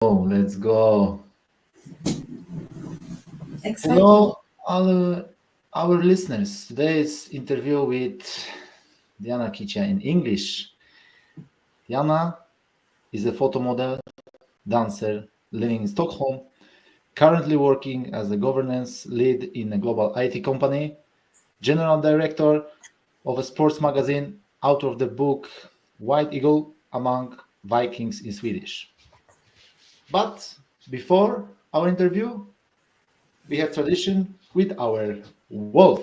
Oh, let's go. Exciting. Hello, our listeners. Today's interview with Diana Kicia in English. Diana is a photo model, dancer living in Stockholm, currently working as a governance lead in a global IT company, general director of a sports magazine, author of the book White Eagle Among Vikings in Swedish. But before our interview, we have tradition with our wolf.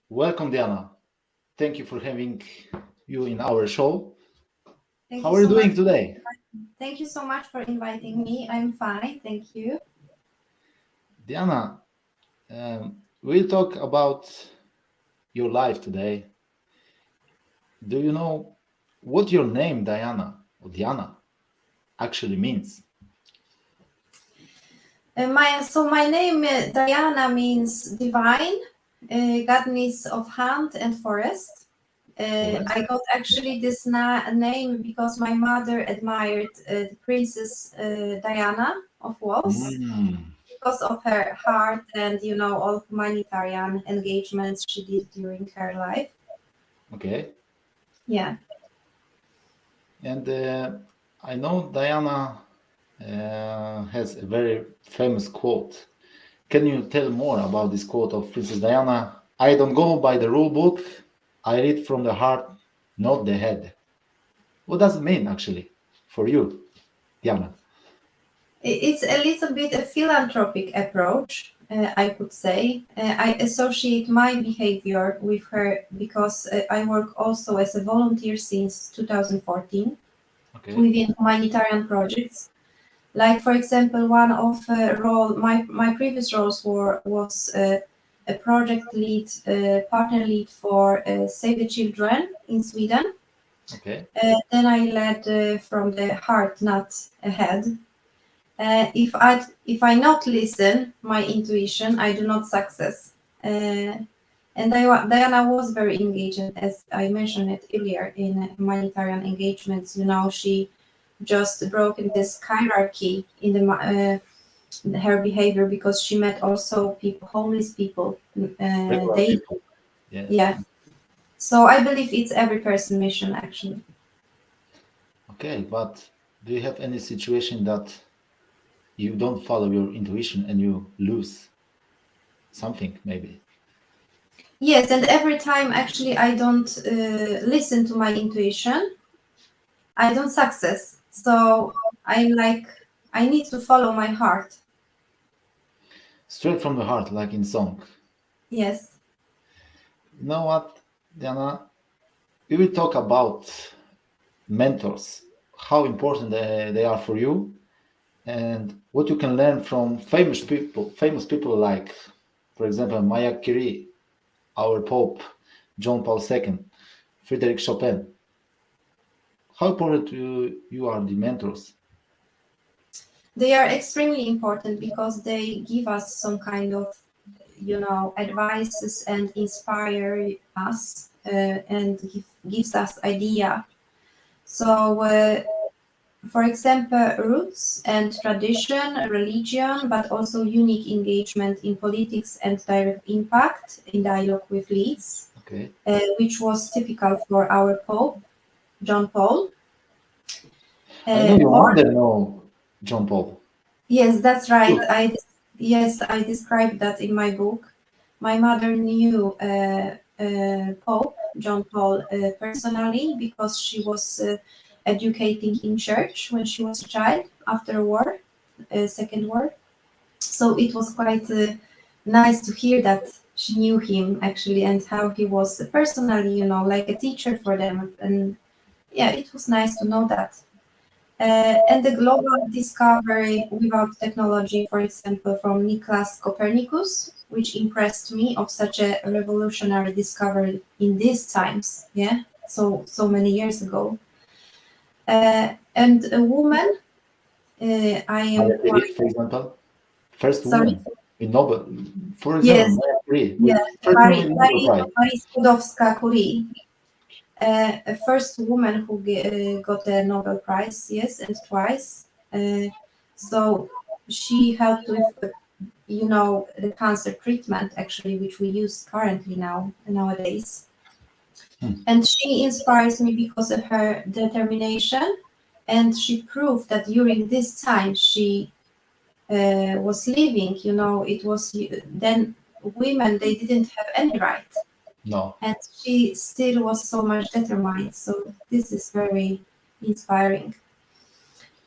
Welcome, Diana. Thank you for having you in our show. Thank How you are you so much. doing today? Thank you so much for inviting me. I'm fine, thank you. Diana, we'll talk about your life today. Do you know what your name, Diana, or Diana, actually means? My name Diana means divine, goddess of hunt and forest. Forest? I got actually this name because my mother admired the Princess Diana of Wales Mm, because of her heart and all humanitarian engagements she did during her life. okay. Yeah. And I know Diana has a very famous quote. Can you tell more about this quote of Princess Diana? I don't go by the rule book. I read from the heart, not the head. What does it mean actually for you, Diana? It's a little bit a philanthropic approach, I could say. I associate my behavior with her because I work also as a volunteer since 2014 Okay. within humanitarian projects. Like, for example, one of my previous roles was a project lead, partner lead for Save the Children in Sweden. Okay. Then I led from the heart, not ahead. If I not listen my intuition, I do not success. Diana was very engaged, as I mentioned it earlier, in humanitarian engagements. She just broken this hierarchy in her behavior because she met also people, homeless people. Regular They people. Yes. Yeah. So I believe it's every person mission actually. Okay, but do you have any situation that you don't follow your intuition and you lose something maybe? Yes, and every time actually I don't listen to my intuition, I don't success. So I'm like, I need to follow my heart. Straight from the heart, like in song. Yes. You know what, Diana? We will talk about mentors, how important they are for you, and what you can learn from famous people like, for example, Maya Curie, our Pope, John Paul II, Frederick Chopin. How important you are the mentors? They are extremely important because they give us some kind of, advices and inspire us and gives us idea. So, for example, roots and tradition, religion, but also unique engagement in politics and direct impact in dialogue with leads, Okay. which was typical for our Pope, John Paul. I know your Or mother know John Paul. Yes, that's right. Good. Yes, I described that in my book. My mother knew Pope John Paul personally because she was educating in church when she was a child after war, Second War. So it was quite nice to hear that she knew him actually and how he was personally, like a teacher for them. And yeah, it was nice to know that. And the global discovery without technology, for example, from Nicholas Copernicus, which impressed me of such a revolutionary discovery in these times, yeah, so many years ago. And a woman I am Maria quite Curie, for example, first sorry. woman in Nobel. For example, Yes, Maria Curie, yeah, with first woman in Nobel Prize. Marie Skłodowska-Curie, a first woman who got the Nobel Prize, yes, and twice. So she helped with, the cancer treatment actually, which we use currently nowadays. Hmm. And she inspires me because of her determination, and she proved that during this time she was living, it was then women, they didn't have any right, No. and she still was so much determined. So this is very inspiring.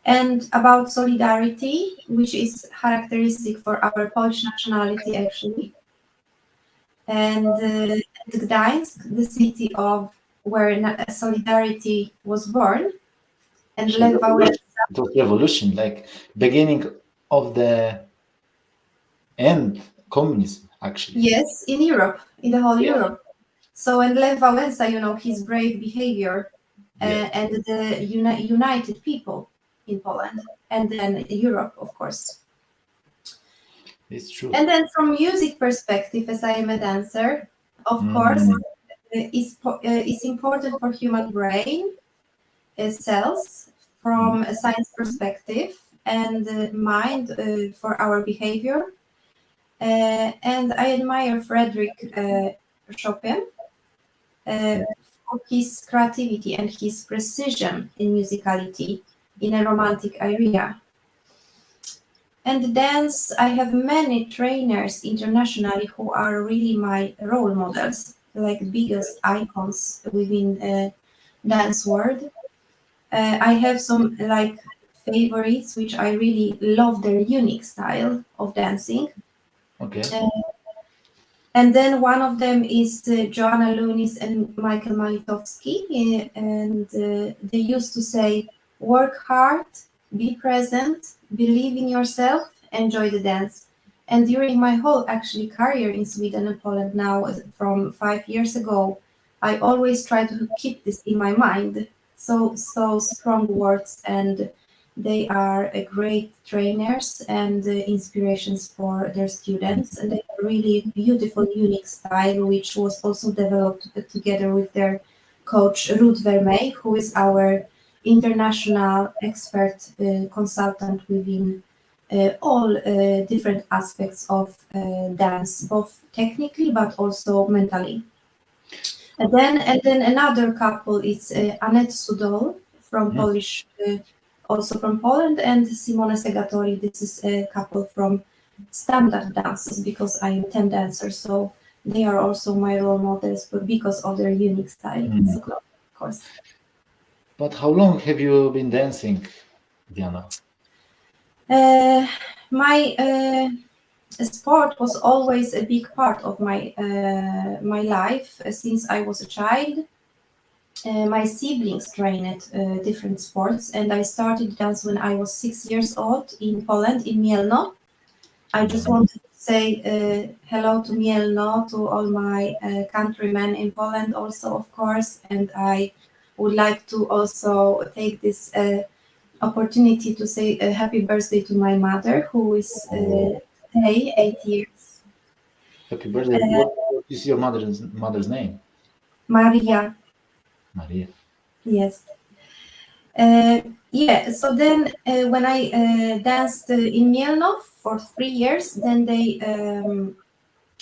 And about solidarity, which is characteristic for our Polish nationality actually, and Gdańsk, the city of where solidarity was born, and So Lech Wałęsa. it was revolution, like beginning of the end communism, actually. Yes, in Europe, in the whole Yeah. Europe. So, and Lech Wałęsa, his brave behavior Yeah. and the united people in Poland, and then Europe, of course. It's true. And then from music perspective, as I am a dancer, of course, it's important for human brain cells from a science perspective, and mind for our behavior. And I admire Frederick Chopin for his creativity and his precision in musicality in a romantic area. And dance, I have many trainers internationally who are really my role models, like biggest icons within dance world. I have some like favorites, which I really love their unique style of dancing. Okay. And then one of them is Joanna Lunis and Michael Malitowski. And they used to say, work hard, be present, believe in yourself, enjoy the dance. And during my whole actually career in Sweden and Poland now, from 5 years ago, I always try to keep this in my mind. So strong words, and they are great trainers and inspirations for their students, and they have a really beautiful, unique style, which was also developed together with their coach Ruth Vermey, who is our international expert consultant within all different aspects of dance, both technically but also mentally. And then another couple is Anette Sudol from Polish, also from Poland, and Simone Segatori. This is a couple from standard dances, because I am 10 dancer, so they are also my role models, but because of their unique style, so of course. But how long have you been dancing, Diana? My sport was always a big part of my life since I was a child. My siblings trained different sports, and I started dance when I was 6 years old in Poland, in Mielno. I just wanted to say hello to Mielno, to all my countrymen in Poland also, of course, and I would like to also take this opportunity to say a happy birthday to my mother, who is today 8 years. Happy birthday. What is your mother's name? Maria, Maria. yes. Yeah, so then when I danced in Mielno for 3 years, then they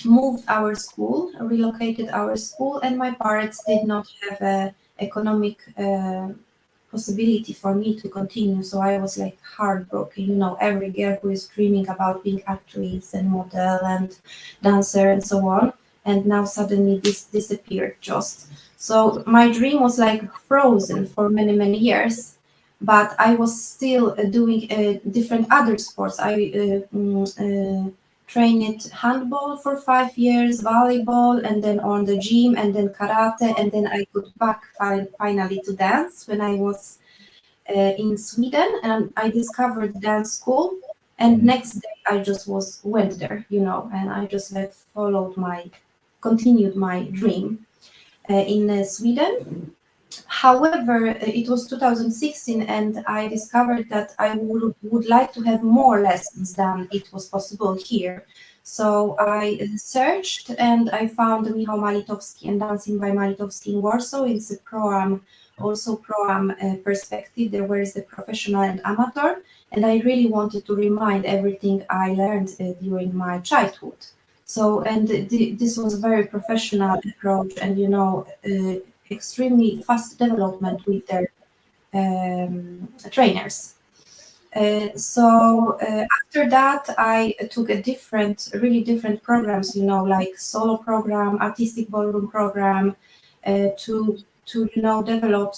moved our school, relocated our school, and my parents did not have a economic possibility for me to continue. So I was like heartbroken. Every girl who is dreaming about being actress and model and dancer and so on. And now suddenly this disappeared just. So my dream was like frozen for many, many years. But I was still doing different other sports. I trained handball for 5 years, volleyball, and then on the gym, and then karate, and then I got back finally to dance when I was in Sweden, and I discovered dance school. And next day I just went there, and I just continued my dream in Sweden. However, it was 2016, and I discovered that I would like to have more lessons than it was possible here. So I searched and I found Michał Malitowski and Dancing by Malitowski in Warsaw. It's a pro-am, also pro-am perspective. There was the professional and amateur, and I really wanted to remind everything I learned during my childhood. So, and this was a very professional approach, and extremely fast development with their trainers. After that, I took a really different programs, like solo program, artistic ballroom program, to develop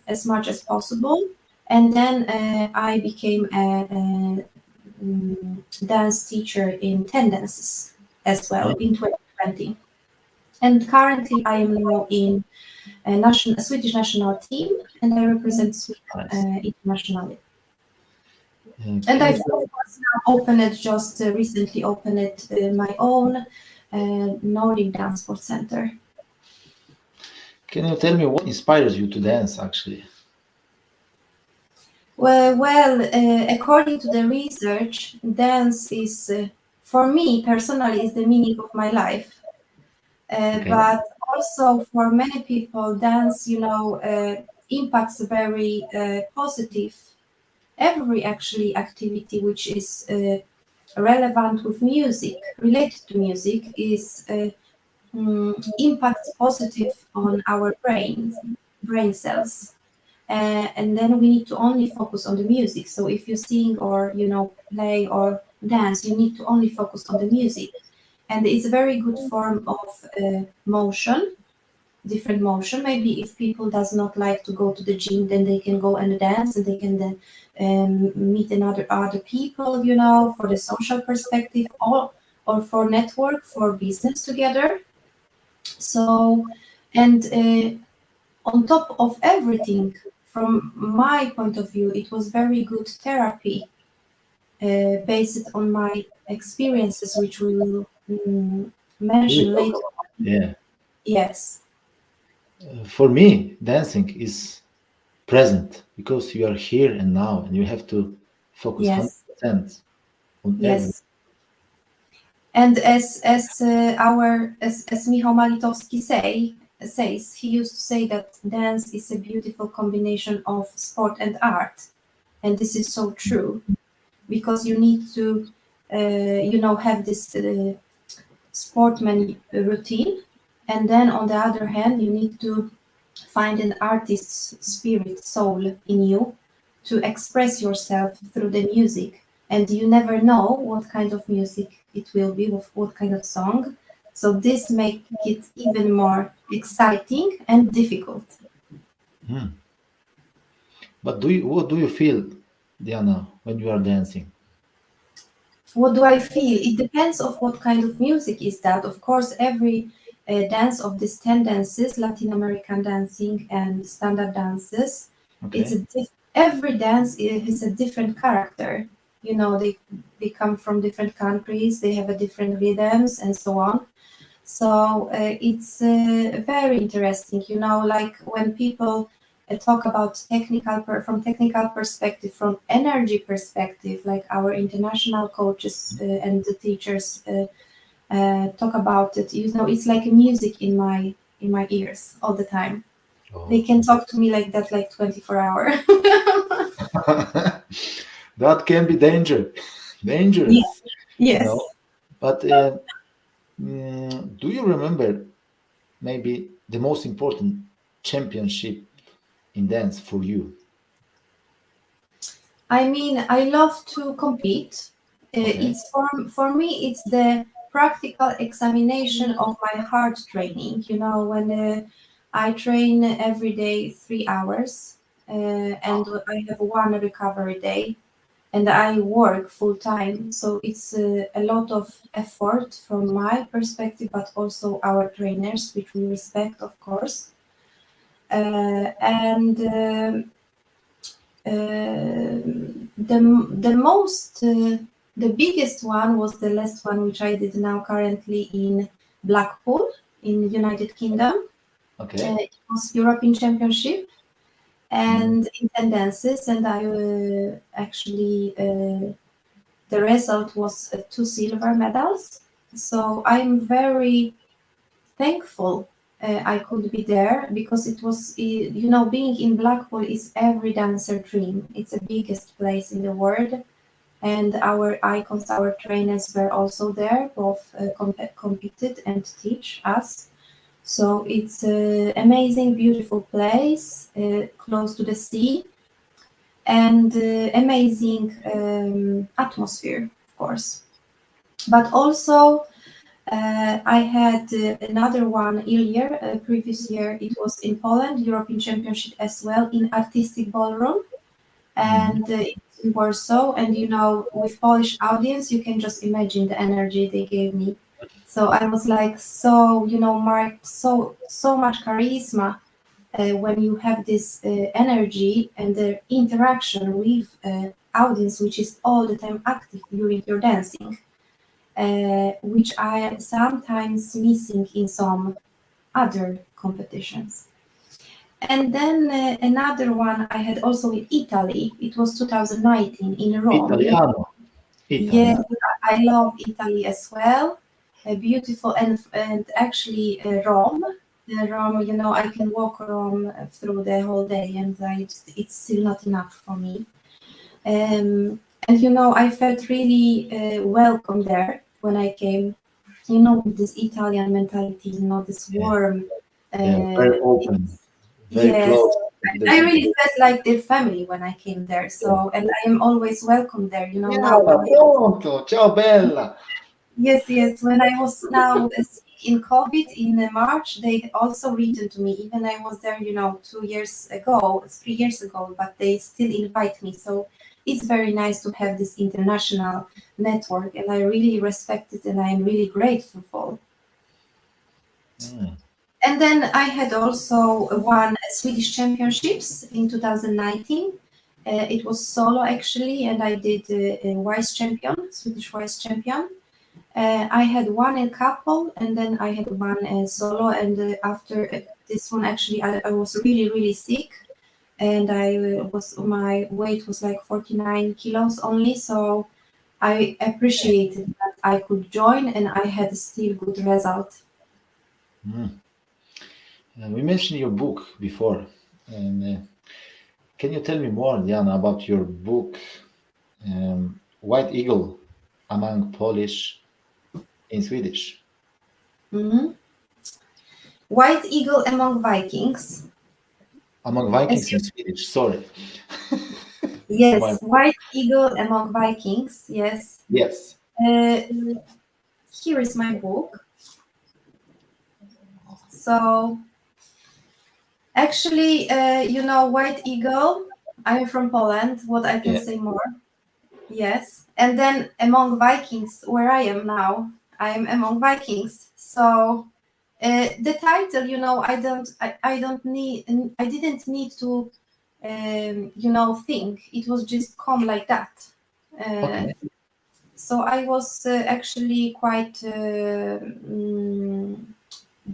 as much as possible. And then I became a dance teacher in tendencies as well in 2020. And currently, I am now in a Swedish national team, and I represent Sweden internationally. And I, of course, now recently opened my own Nordic Dance Sport Center. Can you tell me what inspires you to dance, actually? Well, according to the research, dance is, for me personally, is the meaning of my life. Okay. But also for many people, dance, impacts very positive. Every actually activity which is relevant with music, related to music, is impacts positive on our brain cells. And then we need to only focus on the music. So if you sing or play or dance, you need to only focus on the music. And it's a very good form of motion, different motion. Maybe if people does not like to go to the gym, then they can go and dance, and they can then meet other people, for the social perspective, or for network, for business together. So, and on top of everything, from my point of view, it was very good therapy based on my experiences, which we will mention later. Yeah. Yes. For me, dancing is present because you are here and now, and you have to focus Yes. 100% on Yes. everything. And as Michał Malitowski says, he used to say that dance is a beautiful combination of sport and art, and this is so true, because you need to have this sportsman routine, and then on the other hand you need to find an artist's spirit, soul in you, to express yourself through the music. And you never know what kind of music it will be, with what kind of song. So this makes it even more exciting and difficult. But what do you feel, Diana, when you are dancing? What do I feel? It depends of what kind of music is that. Of course, every dance of these 10 dances, Latin American dancing and standard dances, Okay. every dance has a different character. They come from different countries, they have a different rhythms and so on. So it's very interesting, like when people talk about from technical perspective, from energy perspective, like our international coaches and the teachers talk about it. It's like music in my ears all the time. Oh. They can talk to me like that, like 24 hours. That can be dangerous. Yes. Yes. But do you remember maybe the most important championship in dance for you? I mean, I love to compete. Okay. It's for me, it's the practical examination of my heart training. When I train every day 3 hours, and I have one recovery day, and I work full time. So it's a lot of effort from my perspective, but also our trainers, which we respect, of course. And the biggest one was the last one, which I did now currently in Blackpool in United Kingdom. Okay. It was European Championship and in 10 dances, and I actually the result was 2 silver medals. So I'm very thankful I could be there because it was, being in Blackpool is every dancer dream. It's the biggest place in the world, and our icons, our trainers were also there, both competed and teach us. So it's an amazing, beautiful place, close to the sea, and amazing atmosphere, of course. But also, I had another one earlier, previous year. It was in Poland, European Championship as well, in artistic ballroom, Mhm. and it's in Warsaw. And with Polish audience, you can just imagine the energy they gave me. So I was like, so Mark, so much charisma when you have this energy and the interaction with audience, which is all the time active during your dancing, which I am sometimes missing in some other competitions. And then another one I had also in Italy. It was 2019 in Rome. Italiano. Yes, Italiano. I love Italy as well. Beautiful, and actually Rome. Rome, I can walk Rome through the whole day, and it's still not enough for me. And I felt really welcome there when I came. With this Italian mentality, this Yeah. warm. Yeah. Uh, Very open. Very yes, close to the I people. really felt like their family when I came there. Yeah. So, and I am always welcome there. Now Diana, when pronto. Ciao, bella. yes, when I was now sick in COVID in March, they also written to me. Even I was there, 2 years ago, 3 years ago, but they still invite me. So it's very nice to have this international network, and I really respect it, and I am really grateful for. Mm. And then I had also won Swedish championships in 2019. It was solo actually, and I did a vice champion, Swedish vice champion. I had one in couple, and then I had one solo. And after this one, actually, I was really, really sick, and my weight was like 49 kilos only. So I appreciated that I could join, and I had still good result. Mm. We mentioned your book before. And can you tell me more, Diana, about your book, White Eagle Among Polish in Swedish? Mhm. White Eagle Among Vikings. Among As Vikings you, in Swedish. Sorry. My yes, White Eagle Among Vikings. Yes. yes. Uh, Here is my book. So actually, White Eagle. I'm from Poland. What I can Yeah. say more? Yes. And then Among Vikings, where I am now, I am Among Vikings. So the title, I didn't need to, think. It was just come like that. Uh, Okay. so I was actually quite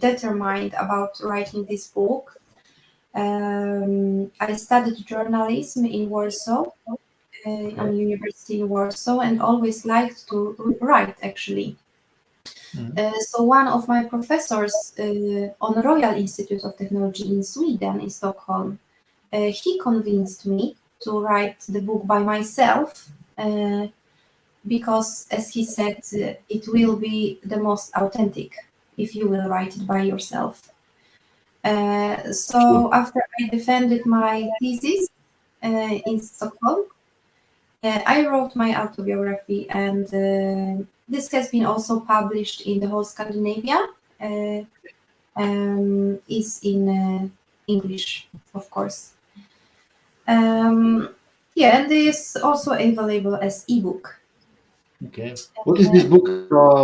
determined about writing this book. I studied journalism in Warsaw, Okay. on university in Warsaw, and always liked to write actually. Mhm. So one of my professors on Royal Institute of Technology in Sweden, in Stockholm, he convinced me to write the book by myself because, as he said, it will be the most authentic if you will write it by yourself. True. So after I defended my thesis in Stockholm, I wrote my autobiography, and this has been also published in the whole Scandinavia. Is in English, of course. Um, yeah, and it is also available as ebook. Okay. What is this book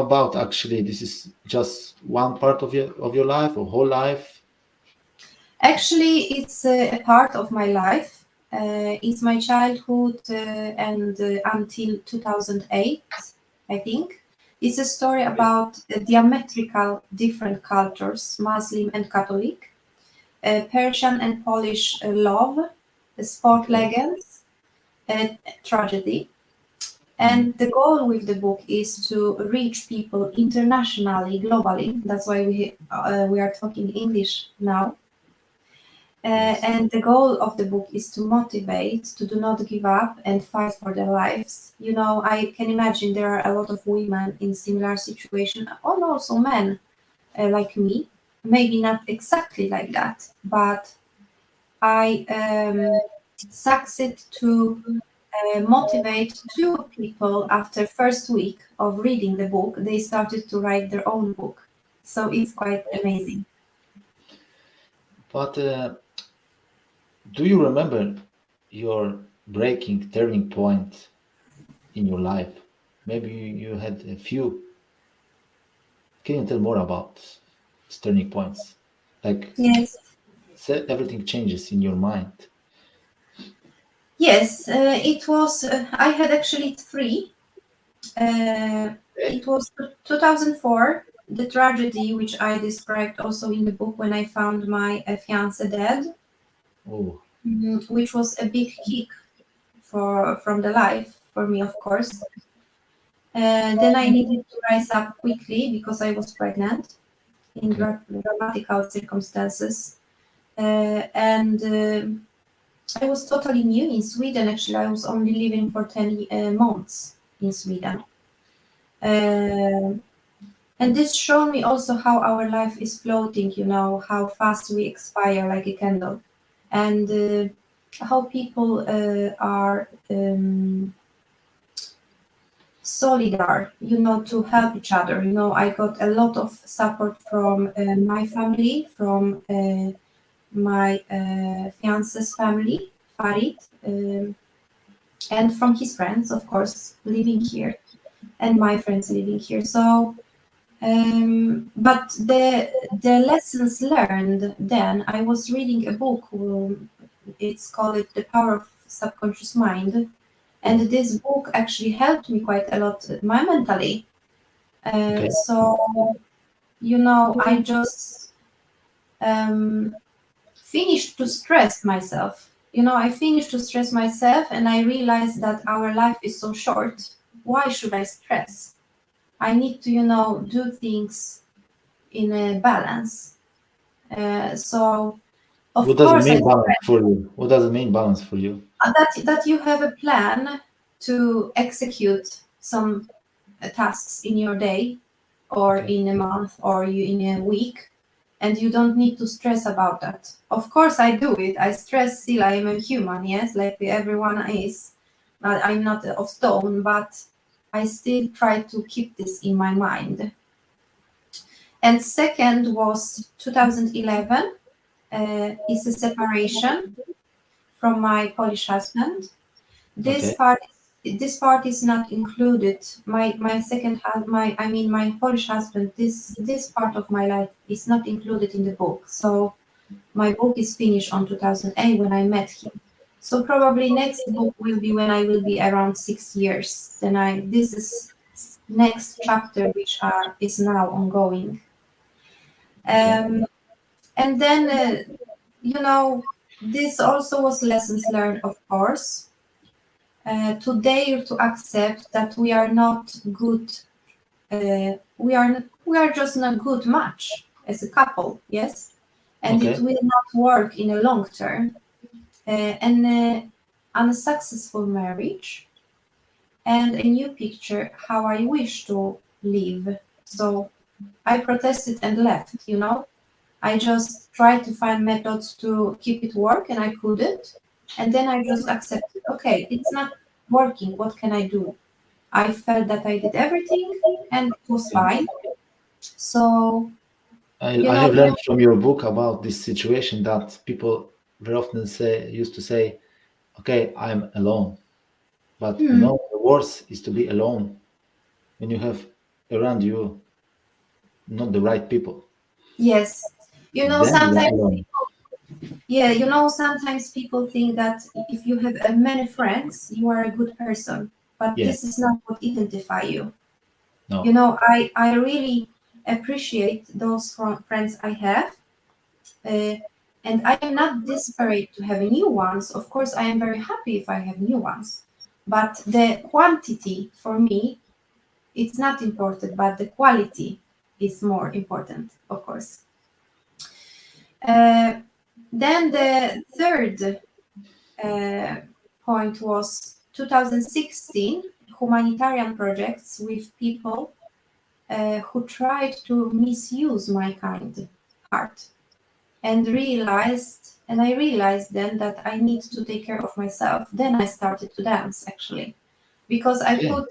about actually? This is just one part of your life or whole life? Actually, it's a part of my life. It's my childhood and until 2008, I think. It's a story about diametrical different cultures, Muslim and Catholic. Persian and Polish love, sport Okay. legends, tragedy. And the goal with the book is to reach people internationally, globally. That's why we are talking English now. Yes. And the goal of the book is to motivate, to do not give up and fight for their lives. You know, I can imagine there are a lot of women in similar situation, and also men like me. Maybe not exactly like that, but I succeed to motivate two people after first week of reading the book. They started to write their own book, so it's quite amazing. But do you remember your breaking turning point in your life? Maybe you had a few. Can you tell more about these turning points? Like, Yes. everything changes in your mind. Yes, it was. I had actually three. Uh, Okay. it was 2004, the tragedy which I described also in the book when I found my fiance dead, Oh, which was a big kick for from the life for me, of course. Then I needed to rise up quickly because I was pregnant in okay. dramatical circumstances, and I was totally new in Sweden. Actually, I was only living for 10 months in Sweden. Um And this showed me also how our life is floating, you know, how fast we expire like a candle, and how people are solidar, you know, to help each other. You know, I got a lot of support from my family, from my fiance's family, Farid, and from his friends, of course, living here, and my friends living here. So but the lessons learned then, I was reading a book. It's called The Power of Subconscious Mind, and Oh, this book actually helped me quite a lot, my mentally. okay. So you know, I just um, finished to stress myself. You know, I finished to stress myself, and I realized that our life is so short. Why should I stress? I need to, you know, do things in a balance. So of What does it course mean balance for you? What does it mean balance for you? that you have a plan to execute some tasks in your day or Okay. in a month or you in a week, and you don't need to stress about that. Of course I do it. I stress still. I am a human, yes, like everyone is. I'm not of stone, but I still try to keep this in my mind. And second was 2011, is a separation from my Polish husband. This Okay. part this part is not included. My second my I mean my Polish husband. This part of my life is not included in the book. So my book is finished on 2008 when I met him. So probably next book will be when I will be around 6 years. Then I this is next chapter which is now ongoing. Okay. Um, and then you know, this also was lessons learned, of course, to dare to accept that we are not good. We are just not good match as a couple, yes, and it Okay. will not work in a long term. And unsuccessful marriage and a new picture how I wish to live. So I protested and left. You know, I just tried to find methods to keep it work and I couldn't. And then I just accepted, okay, it's not working. What can I do? I felt that I did everything and it was Yeah. fine. So, you I know, have learned from your book about this situation that people very often used to say, okay, I'm alone. But you hmm, know, the worst is to be alone when you have around you not the right people. yes. You know, Then you are sometimes, alone. yeah, you know, sometimes people think that if you have many friends, you are a good person. But Yeah. this is not what identify you. You No. know, I really appreciate those friends I have. Uh, And I am not desperate to have new ones. Of course, I am very happy if I have new ones. But the quantity for me, it's not important, but the quality is more important, of course. Then the third point was 2016 humanitarian projects with people who tried to misuse my kind heart, and I realized then that I need to take care of myself. Then I started to dance, actually, because Yeah.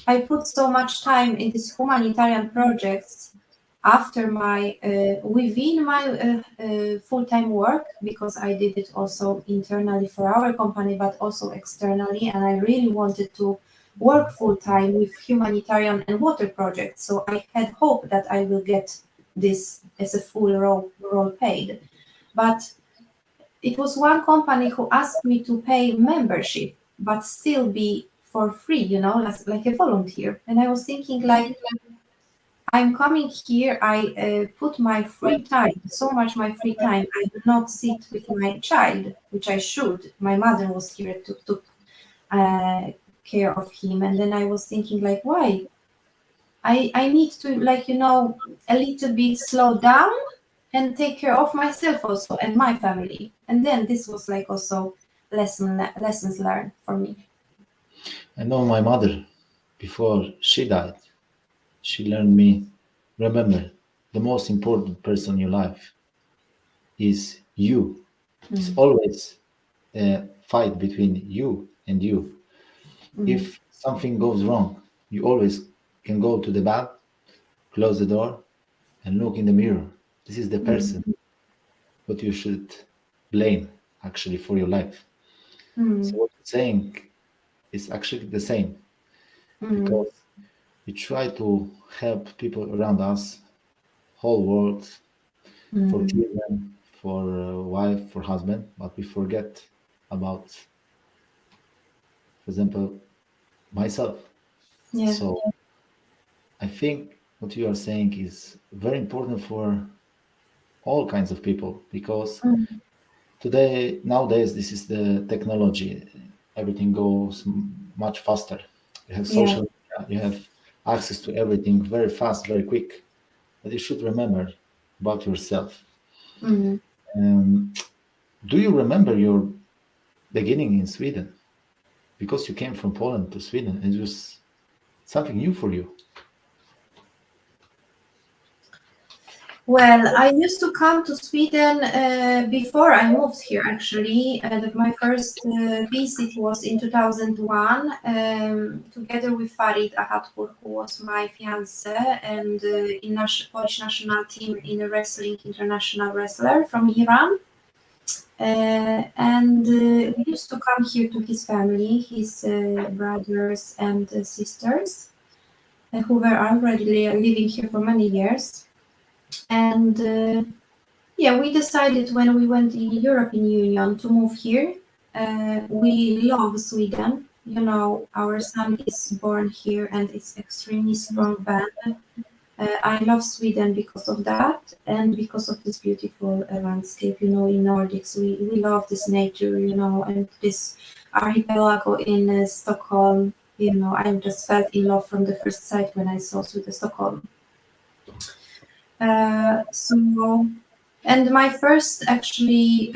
I put so much time in these humanitarian projects after my within my full-time work, because I did it also internally for our company but also externally, and I really wanted to work full-time with humanitarian and water projects, so I had hope that I will get this as a full role paid. But it was one company who asked me to pay membership but still be for free, like a volunteer. And I was thinking, like, I'm coming here, I put my free time, so much my free time. I do not sit with my child, which I should. My mother was here to took care of him. And then I was thinking, like, why? I need to, like, a little bit slow down and take care of myself also and my family. And then this was like also lessons learned for me. I know my mother, before she died, she learned me, remember, the most important person in your life is you. It's Mm, always a fight between you and you. mm, If something goes wrong, you always can go to the bath, close the door, and look in the mirror. This is the person mm, what you should blame actually for your life. So mm, what you're saying is actually the same mm, because we try to help people around us, whole world, for mm. children, for wife, for husband, but we forget about, for example, myself. Yeah. So I think what you are saying is very important for all kinds of people because Mm, today, nowadays, this is the technology. Everything goes much faster. You have yeah. social media, you have access to everything very fast, very quick. But you should remember about yourself. Mm. Um, do you remember your beginning in Sweden? Because you came from Poland to Sweden, it was something new for you. Well, I used to come to Sweden before I moved here, actually. My first visit was in 2001, together with Farid Ahatpur, who was my fiance, and in Polish national team in a wrestling international wrestler from Iran. And we used to come here to his family, his brothers and sisters, who were already living here for many years. And yeah, we decided when we went in European Union to move here. We love Sweden. Our son is born here and it's extremely strong band. I love Sweden because of that and because of this beautiful landscape. In Nordics, we love this nature, and this archipelago in Stockholm. I just felt in love from the first sight when I saw Stockholm. So, and my first actually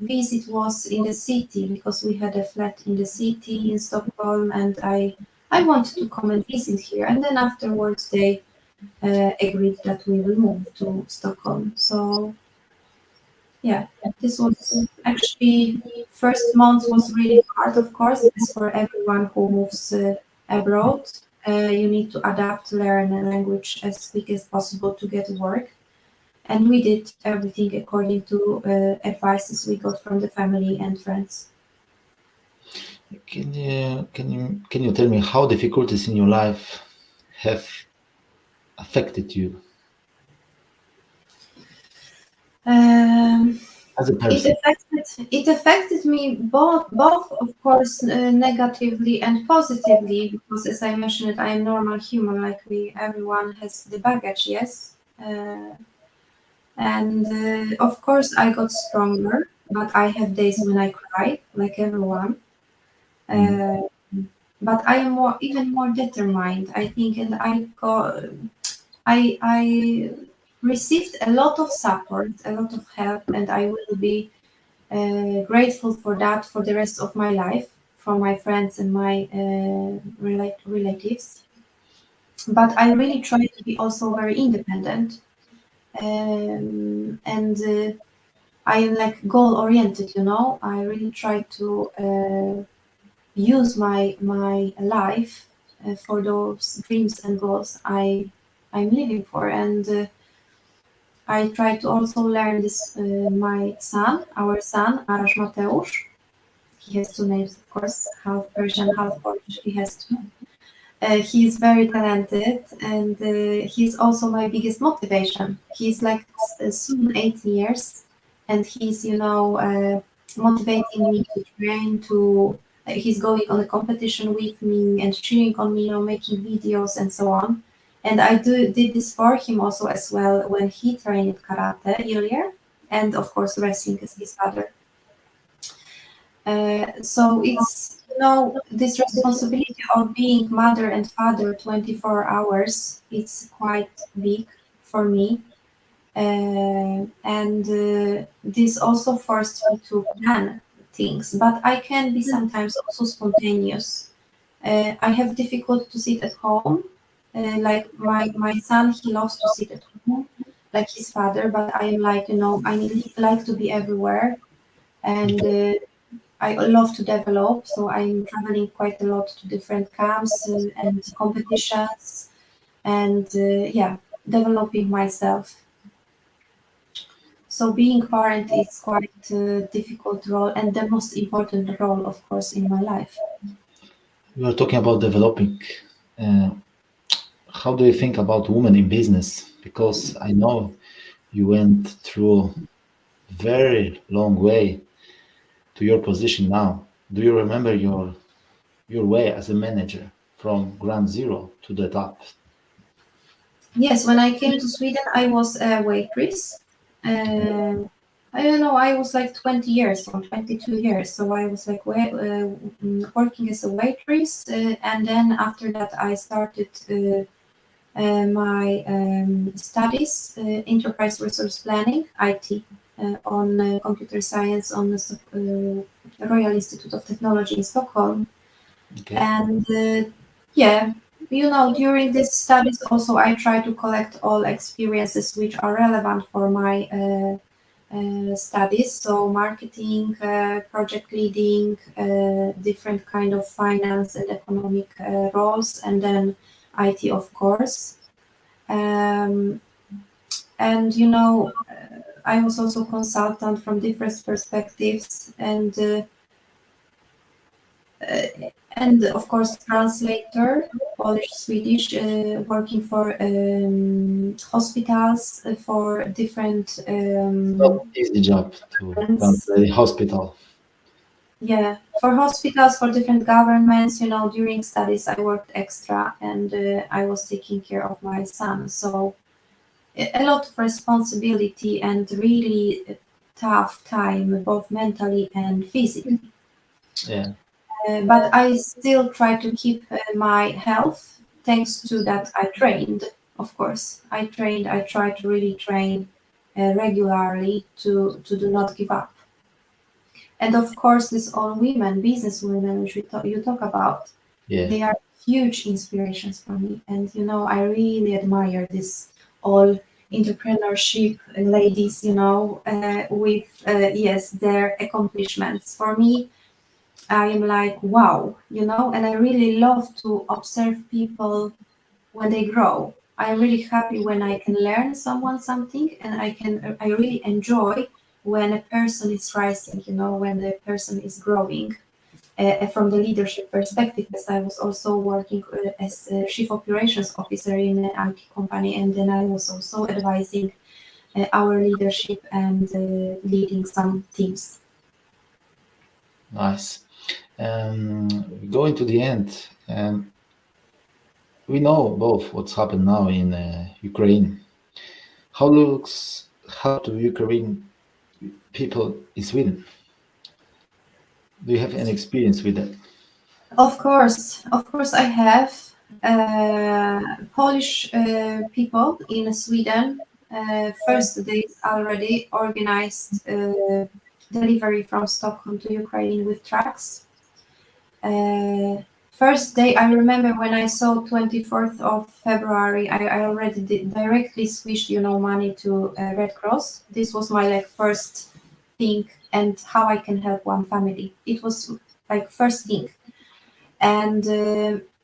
visit was in the city because we had a flat in the city in Stockholm, and I wanted to come and visit here. And then afterwards, they agreed that we will move to Stockholm. So yeah, this was actually first month was really hard, of course, as for everyone who moves abroad. You need to adapt, learn a language as quick as possible to get work. And we did everything according to advices we got from the family and friends. Can you tell me how difficulties in your life have affected you Um, as a it person? affected me both of course negatively and positively, because as I mentioned, I am normal human, like we everyone has the baggage, yes. And of course, I got stronger, but I have days when I cry, like everyone. Mm. Uh, but I am even more determined, I think, and I received a lot of support, a lot of help, and I will be grateful for that for the rest of my life from my friends and my relatives. But I really try to be also very independent, and I am like goal oriented. I really try to use my life for those dreams and goals I'm living for, and I try to also learn this. Our son, Arash Mateusz. He has two names, of course, half Persian, half Polish. He has two. He's very talented, and he's also my biggest motivation. He's like soon 18 years, and he's motivating me to train. He's going on a competition with me and cheering on me, making videos and so on. And I did this for him also as well when he trained karate earlier, and of course wrestling as his father. So it's this responsibility of being mother and father 24 hours. It's quite big for me, and this also forced me to plan things. But I can be sometimes also spontaneous. I have difficult to sit at home. Like my son, he loves to sit at home, like his father. But I am like I like to be everywhere, and I love to develop, so I'm traveling quite a lot to different camps and competitions, and yeah, developing myself. So being parent is quite a difficult role and the most important role, of course, in my life. We are talking about developing. Uh, how do you think about women in business? Because I know you went through very long way to your position now. Do you remember your way as a manager from ground zero to the top? Yes, when I came to Sweden, I was a waitress. Uh, I don't know, I was like 20 years or 22 years. So I was like working as a waitress. And then after that, I started my studies, enterprise resource planning, IT, on computer science on the Royal Institute of Technology in Stockholm. Okay. And yeah, during these studies also I try to collect all experiences which are relevant for my studies. So marketing, project leading, different kind of finance and economic roles, and then IT, of course. Um, and I was also consultant from different perspectives, and of course translator, Polish, Swedish, working for hospitals for different Not easy job to run governments. a hospital. Yeah, for hospitals, for different governments. During studies I worked extra, and I was taking care of my son. So a lot of responsibility and really tough time, both mentally and physically. Yeah. But I still try to keep my health thanks to that I trained, of course. I try to really train regularly to do not give up. And of course, this all women, business women, which you talk about, Yeah. they are huge inspirations for me. And, I really admire this all entrepreneurship ladies, with, yes, their accomplishments. For me, I am like, wow, and I really love to observe people when they grow. I'm really happy when I can learn someone something, and I really enjoy when a person is rising, when the person is growing. From the leadership perspective, as I was also working as a chief operations officer in an IT company, and then I was also advising our leadership and leading some teams. Nice. Going to the end, we know both what's happened now in Ukraine. How looks how to Ukraine people in Sweden? Do you have any experience with that? Of course, I have Polish people in Sweden. First, they already organized delivery from Stockholm to Ukraine with trucks. First day, I remember when I saw 24th of February, I already did directly switched, money to Red Cross. This was my like first thing, and how I can help one family. It was like first thing. And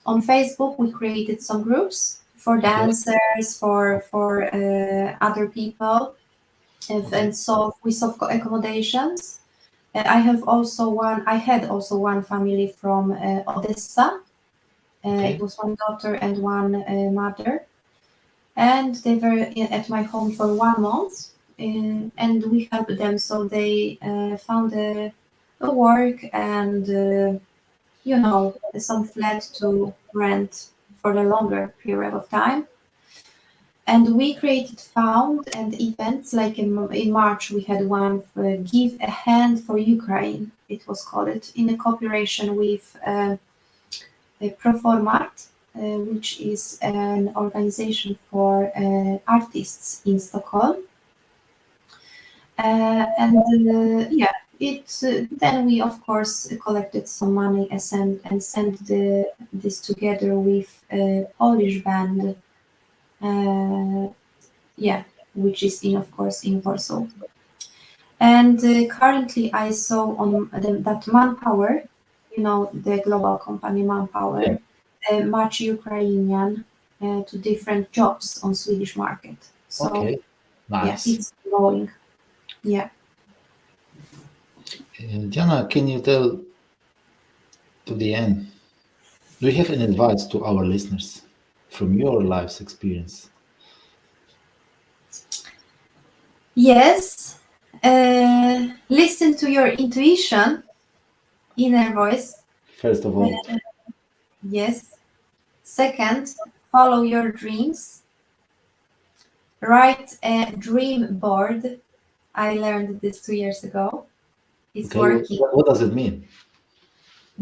on Facebook, we created some groups for Okay. dancers, for other people, Okay. and so we saw accommodations. I had also one family from Odessa. Okay. It was one daughter and one mother, and they were at my home for 1 month, and we helped them. So they found a work and some flat to rent for a longer period of time. And we created fund and events like in March we had one for Give a Hand for Ukraine. It was called in a cooperation with Proformat, which is an organization for artists in Stockholm. And then we of course collected some money and sent this together with a Polish band, uh, which is of course in Warsaw. And currently I saw on that Manpower, the global company Yeah. Manpower, match Ukrainian to different jobs on Swedish market. So Okay. Nice. it's growing. Yeah. Diana, can you tell to the end? Do you have any advice to our listeners from your life's experience? Yes. Listen to your intuition, inner voice. First of all, Yes. Second, follow your dreams. Write a dream board. I learned this 2 years ago. It's okay, working. what does it mean?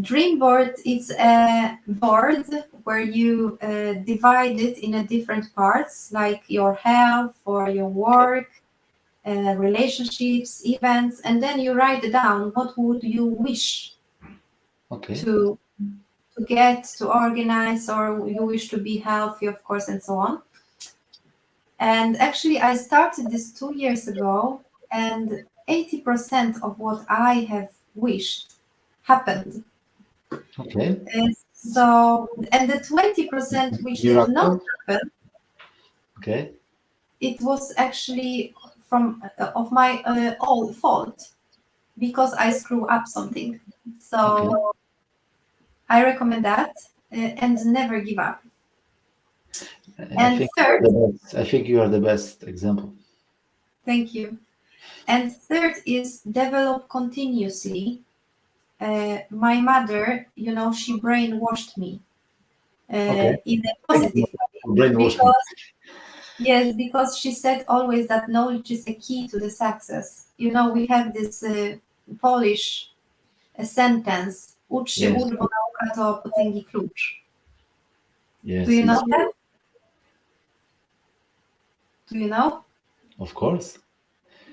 Dream board is a board where you divide it in a different parts, like your health or your work, relationships, events, and then you write down what would you wish Okay. to get, to organize, or you wish to be healthy, of course, and so on. And actually, I started this 2 years ago, and 80% of what I have wished happened. Okay. And the 20% which did not Miracle. happen, Okay. it was actually from of my own fault because I screw up something. Okay. So I recommend that and never give up. I And think third, I think you are the best example. thank you. And third is develop continuously. My mother, she brainwashed me Okay. in a Thank you positive for way brainwash me. because she said always that knowledge is a key to the success. We have this Polish sentence, ucz się Yes. urwo, nauka to potęgi klucz. Do Yes. you know It's that? Do you know? of course.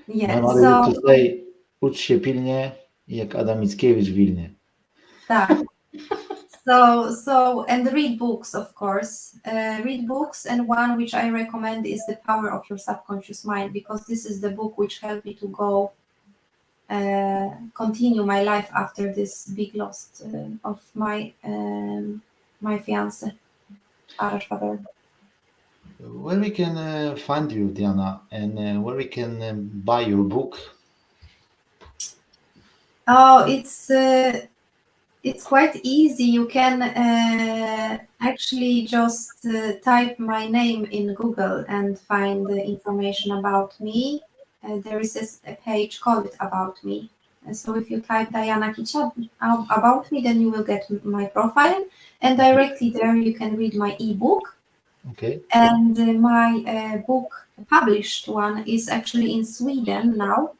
My Yeah, mother used so to say, ucz się pilnie, jak Adam Mickiewicz w Wilnie. tak. So and read books, of course. Read books, and one which I recommend is The Power of Your Subconscious Mind, because this is the book which helped me to go continue my life after this big loss of my fiance, Arash father. Where we can find you, Diana, and where we can buy your book? Oh, it's quite easy. You can actually just type my name in Google and find the information about me. There is a page called About Me. So if you type Diana Kicia about me, then you will get my profile, and directly there you can read my ebook. Okay. And my book, published one, is actually in Sweden now,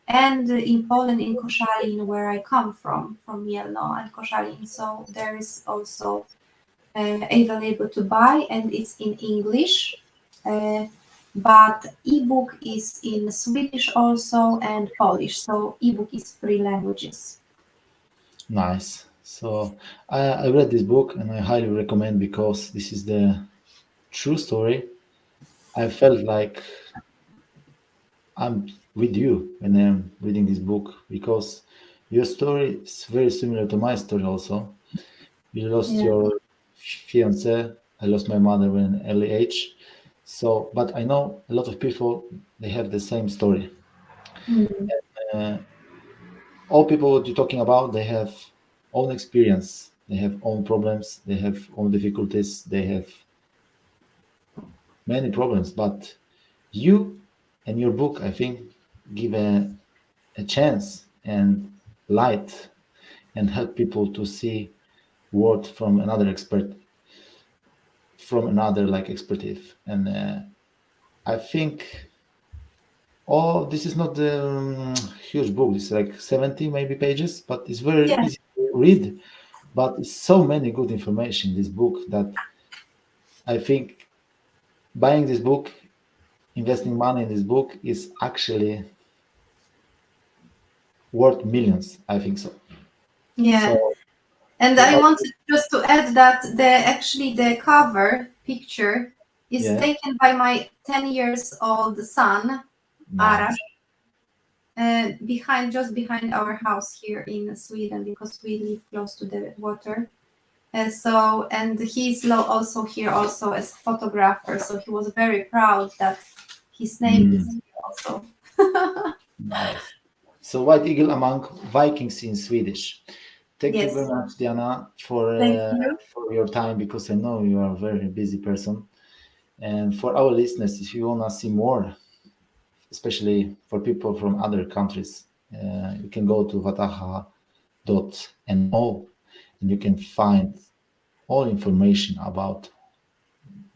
and in Poland, in Koszalin, where I come from Mielno and Koszalin. So there is also available to buy, and it's in English. Uh, but ebook is in Swedish also and Polish. So ebook is 3 languages. Nice. So I read this book and I highly recommend because this is the true story. I felt like I'm with you when I'm reading this book because your story is very similar to my story also. You lost Yeah. your fiance. I lost my mother when early age. So, but I know a lot of people they have the same story. Mm. Uh, all people what you're talking about, they have own experience. They have own problems. They have own difficulties. They have many problems. But you and your book, I think, give a chance and light and help people to see world from another expert from another like expertise. And I think this is not the huge book. It's like 70 maybe pages, but it's very Yeah. easy to read. But it's so many good information in this book that I think buying this book, investing money in this book is actually worth millions. I think so. Yeah. So And for I all, wanted just to add that the cover picture is yeah, taken by my 10 years old son, Arash, nice. just behind our house here in Sweden, because we live close to the water. And he's also here also as photographer. So he was very proud that his name is Mm, here also. nice. So White Eagle Among Vikings in Swedish. Thank you very Yes. much, Diana, Thank you. for your time because I know you are a very busy person. And for our listeners, if you want to see more, especially for people from other countries, you can go to vataha.no and you can find all information about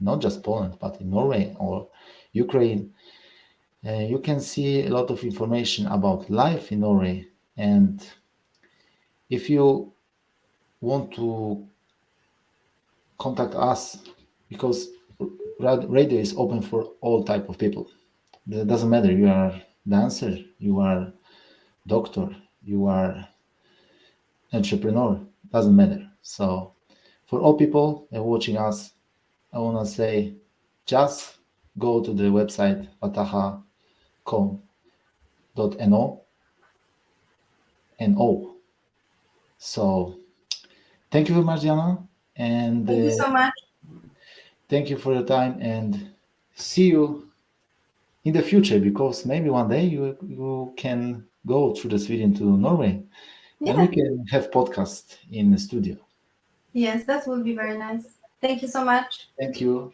not just Poland, but in Norway or Ukraine. You can see a lot of information about life in Norway. And if you want to contact us, because radio is open for all type of people. It doesn't matter. You are dancer, you are doctor, you are entrepreneur. Doesn't matter. So for all people watching us, I want to say just go to the website vataha.com.no and oh. So thank you very much, Diana, and Thank you so much. thank you for your time and see you in the future because maybe one day you can go through the Sweden to Norway and we Yeah. can have podcast in the studio. Yes, that would be very nice. Thank you so much. Thank you.